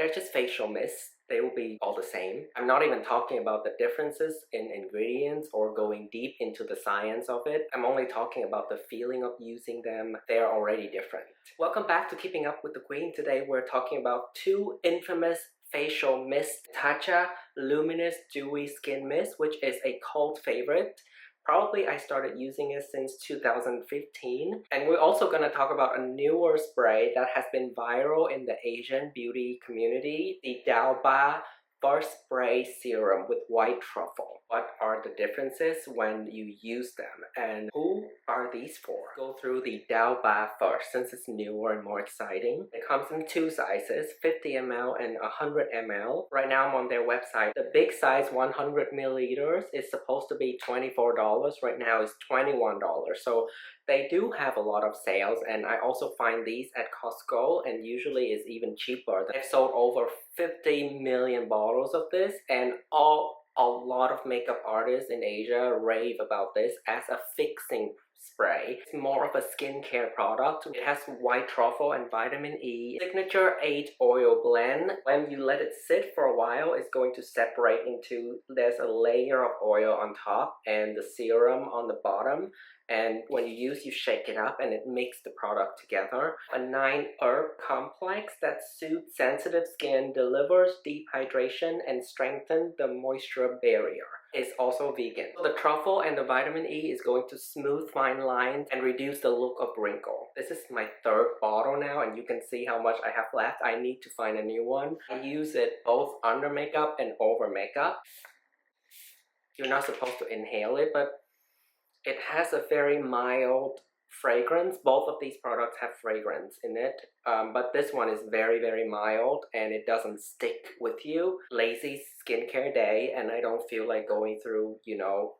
They're just facial mists. They will be all the same. I'm not even talking about the differences in ingredients or going deep into the science of it. I'm only talking about the feeling of using them. They're already different. Welcome back to Keeping Up with the Queen. Today we're talking about two infamous facial mists. Tatcha Luminous Dewy Skin Mist, which is a cult favorite. Probably I started using it since 2015. And we're also going to talk about a newer spray that has been viral in the Asian beauty community, the Dewy First Spray Serum with white truffle. What are the differences when you use them, and who are these for? Go through the Dewy first, since it's newer and more exciting. It comes in two sizes, 50 ml and 100 ml. Right now I'm on their website. The big size 100 milliliters is supposed to be $24. Right now it's $21. So they do have a lot of sales, and I also find these at Costco, and usually is even cheaper. They've sold over 50 million bottles of this, and a lot of makeup artists in Asia rave about this as a fixing spray. It's more of a skincare product. It has white truffle and vitamin E. Signature 8 oil blend. When you let it sit for a while, it's going to separate into, there's a layer of oil on top and the serum on the bottom. And when you use, you shake it up and it makes the product together. A 9-herb complex that suits sensitive skin, delivers deep hydration and strengthens the moisture barrier. It's also vegan. So the truffle and the vitamin E is going to smooth fine lines and reduce the look of wrinkle. This is my third bottle now, and you can see how much I have left. I need to find a new one. I use it both under makeup and over makeup. You're not supposed to inhale it, but it has a very mild fragrance. Both of these products have fragrance in it, but this one is very, very mild and it doesn't stick with you. Lazy skincare day, and I don't feel like going through,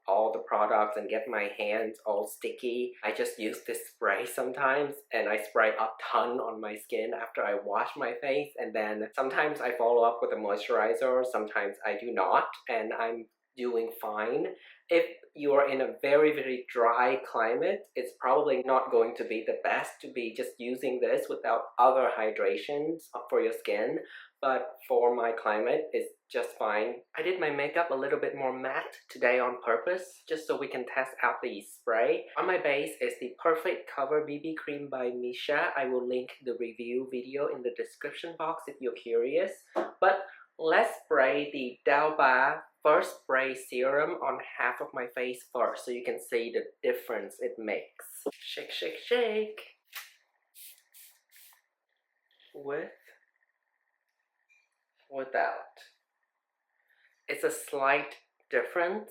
all the products and get my hands all sticky. I just use this spray sometimes, and I spray a ton on my skin after I wash my face, and then sometimes I follow up with a moisturizer, sometimes I do not, and I'm doing fine. If you are in a very, very dry climate, it's probably not going to be the best to be just using this without other hydrations for your skin. But for my climate, it's just fine. I did my makeup a little bit more matte today on purpose, just so we can test out the spray. On my base is the Perfect Cover BB Cream by Misha. I will link the review video in the description box if you're curious. But let's spray the Dewy First Spray Serum on half of my face first, so you can see the difference it makes. Shake, shake, shake. With, without. It's a slight difference,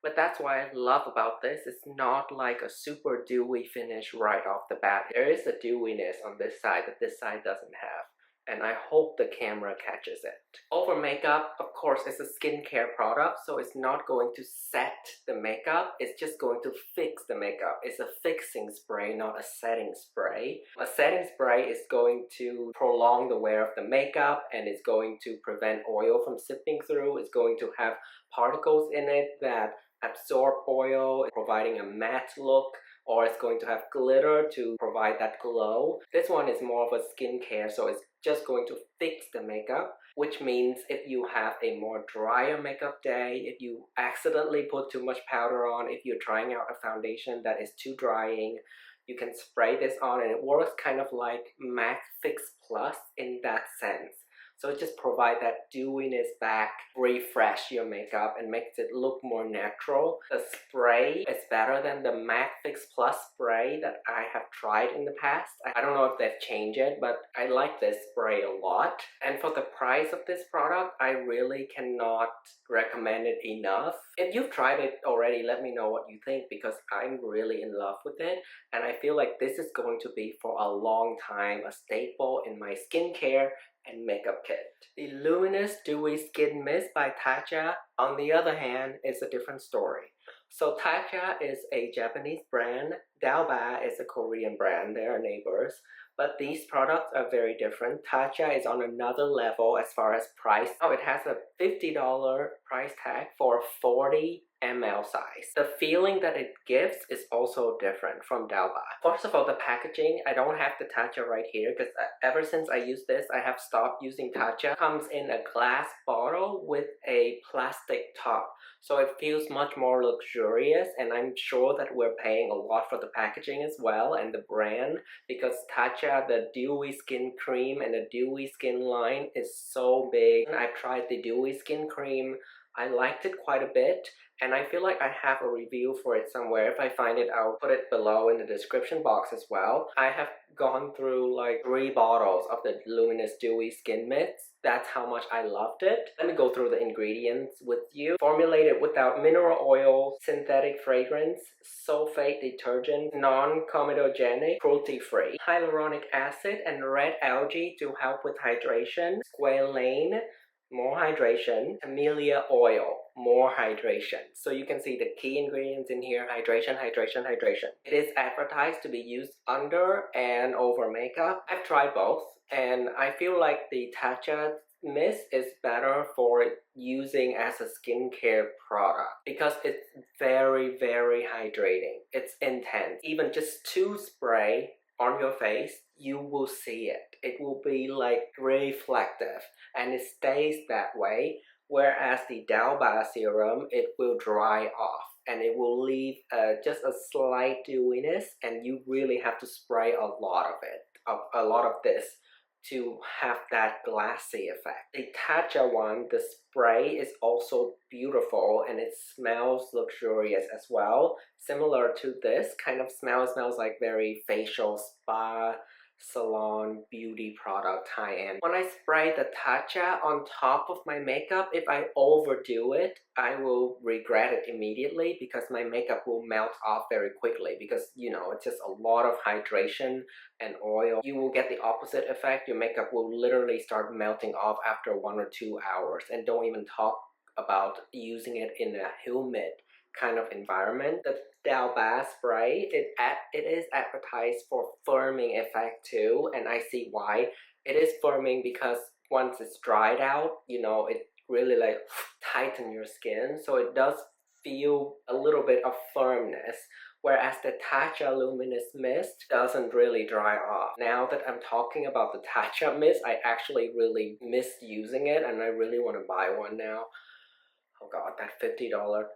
but that's what I love about this. It's not like a super dewy finish right off the bat. There is a dewiness on this side that this side doesn't have, and I hope the camera catches it. Over makeup, of course, it's a skincare product, so it's not going to set the makeup, it's just going to fix the makeup. It's a fixing spray, not a setting spray. A setting spray is going to prolong the wear of the makeup, and it's going to prevent oil from seeping through. It's going to have particles in it that absorb oil, providing a matte look, or it's going to have glitter to provide that glow. This one is more of a skincare, so it's just going to fix the makeup, which means if you have a more drier makeup day, if you accidentally put too much powder on, if you're trying out a foundation that is too drying, you can spray this on, and it works kind of like MAC Fix Plus in that sense. So it just provides that dewiness back, refresh your makeup, and makes it look more natural. The spray is better than the MAC Fix Plus spray that I have tried in the past. I don't know if they've changed it, but I like this spray a lot. And for the price of this product, I really cannot recommend it enough. If you've tried it already, let me know what you think, because I'm really in love with it. And I feel like this is going to be for a long time a staple in my skincare and makeup kit. The Luminous Dewy Skin Mist by Tatcha, on the other hand, is a different story. So Tatcha is a Japanese brand, Dewy is a Korean brand, they are neighbors. But these products are very different. Tatcha is on another level as far as price. Now it has a $50 price tag for 40 ml size. The feeling that it gives is also different from Dewy. First of all, the packaging, I don't have the Tatcha right here because ever since I use this, I have stopped using Tatcha. It comes in a glass bottle with a plastic top, so it feels much more luxurious, and I'm sure that we're paying a lot for the packaging as well and the brand, because Tatcha, the Dewy Skin Cream and the Dewy Skin line is so big. I've tried the Dewy Skin Cream. I liked it quite a bit, and I feel like I have a review for it somewhere. If I find it, I'll put it below in the description box as well. I have gone through like 3 bottles of the Luminous Dewy Skin Mitts. That's how much I loved it. Let me go through the ingredients with you. Formulated without mineral oil, synthetic fragrance, sulfate detergent, non-comedogenic, cruelty-free, hyaluronic acid and red algae to help with hydration, squalane, more hydration, camellia oil, more hydration. So you can see the key ingredients in here: hydration, hydration, hydration. It is advertised to be used under and over makeup. I've tried both, and I feel like the Tatcha mist is better for using as a skincare product because it's very, very hydrating. It's intense. Even just 2 spray on your face, you will see it. It will be like reflective, and it stays that way. Whereas the Dewy serum, it will dry off and it will leave just a slight dewiness, and you really have to spray a lot of it, a lot of this, to have that glassy effect. The Tatcha one, the spray is also beautiful and it smells luxurious as well. Similar to this kind of smell, it smells like very facial spa salon beauty product, high-end. When I spray the Tatcha on top of my makeup, if I overdo it, I will regret it immediately because my makeup will melt off very quickly, because you know, it's just a lot of hydration and oil. You will get the opposite effect. Your makeup will literally start melting off after 1 or 2 hours, and don't even talk about using it in a humid kind of environment. The Dewy spray, it is advertised for firming effect too, and I see why. It is firming because once it's dried out, you know, it really like tighten your skin, so it does feel a little bit of firmness. Whereas the Tatcha Luminous Mist doesn't really dry off. Now that I'm talking about the Tatcha Mist, I actually really miss using it, and I really want to buy one now. Oh god, that $50.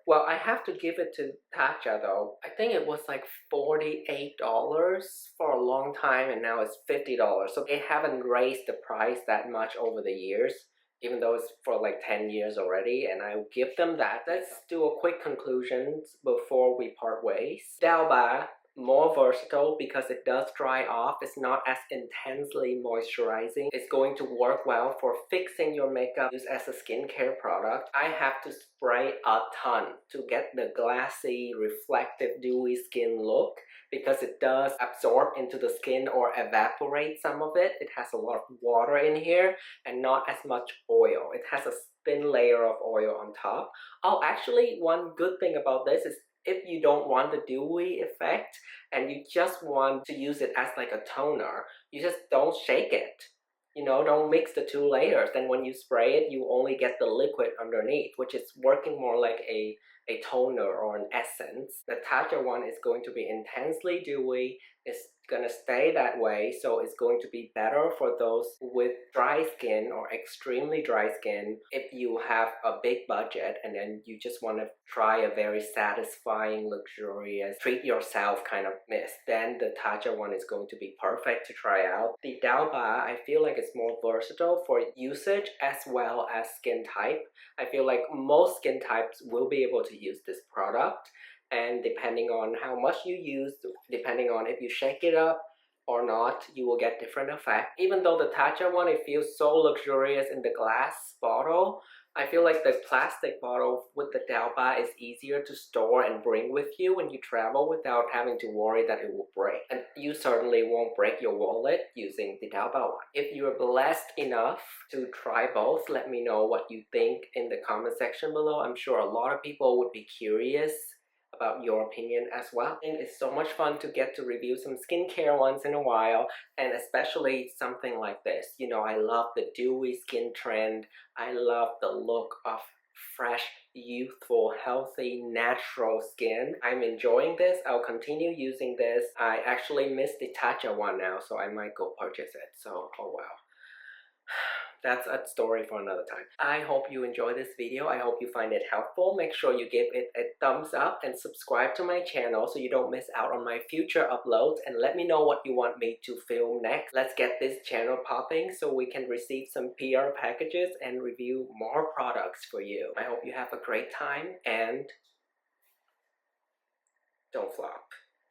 Well, I have to give it to Tatcha though. I think it was like $48 for a long time, and now it's $50. So they haven't raised the price that much over the years, even though it's for like 10 years already, and I'll give them that. Let's do a quick conclusion before we part ways. Dewy, more versatile because it does dry off. It's not as intensely moisturizing. It's going to work well for fixing your makeup, used as a skincare product. I have to spray a ton to get the glassy, reflective, dewy skin look, because it does absorb into the skin or evaporate some of it. It has a lot of water in here and not as much oil. It has a thin layer of oil on top. Oh, actually, one good thing about this is if you don't want the dewy effect and you just want to use it as like a toner, you just don't shake it. You know, don't mix the 2 layers. Then when you spray it, you only get the liquid underneath, which is working more like a toner or an essence. The Tatcha one is going to be intensely dewy. It's gonna stay that way, so it's going to be better for those with dry skin or extremely dry skin. If you have a big budget and then you just want to try a very satisfying, luxurious, treat yourself kind of mist, then the Tatcha one is going to be perfect to try out. The Dewy, I feel like it's more versatile for usage as well as skin type. I feel like most skin types will be able to use this product, and depending on how much you use, depending on if you shake it up or not, you will get different effect. Even though the Tatcha one, it feels so luxurious in the glass bottle, I feel like the plastic bottle with the Dewy is easier to store and bring with you when you travel without having to worry that it will break. And you certainly won't break your wallet using the Dewy one. If you are blessed enough to try both, let me know what you think in the comment section below. I'm sure a lot of people would be curious about your opinion as well. And it's so much fun to get to review some skincare once in a while, and especially something like this. You know, I love the dewy skin trend. I love the look of fresh, youthful, healthy, natural skin. I'm enjoying this. I'll continue using this. I actually missed the Tatcha one now, so I might go purchase it. So, oh wow. That's a story for another time. I hope you enjoy this video. I hope you find it helpful. Make sure you give it a thumbs up and subscribe to my channel so you don't miss out on my future uploads, and let me know what you want me to film next. Let's get this channel popping so we can receive some PR packages and review more products for you. I hope you have a great time and don't flop.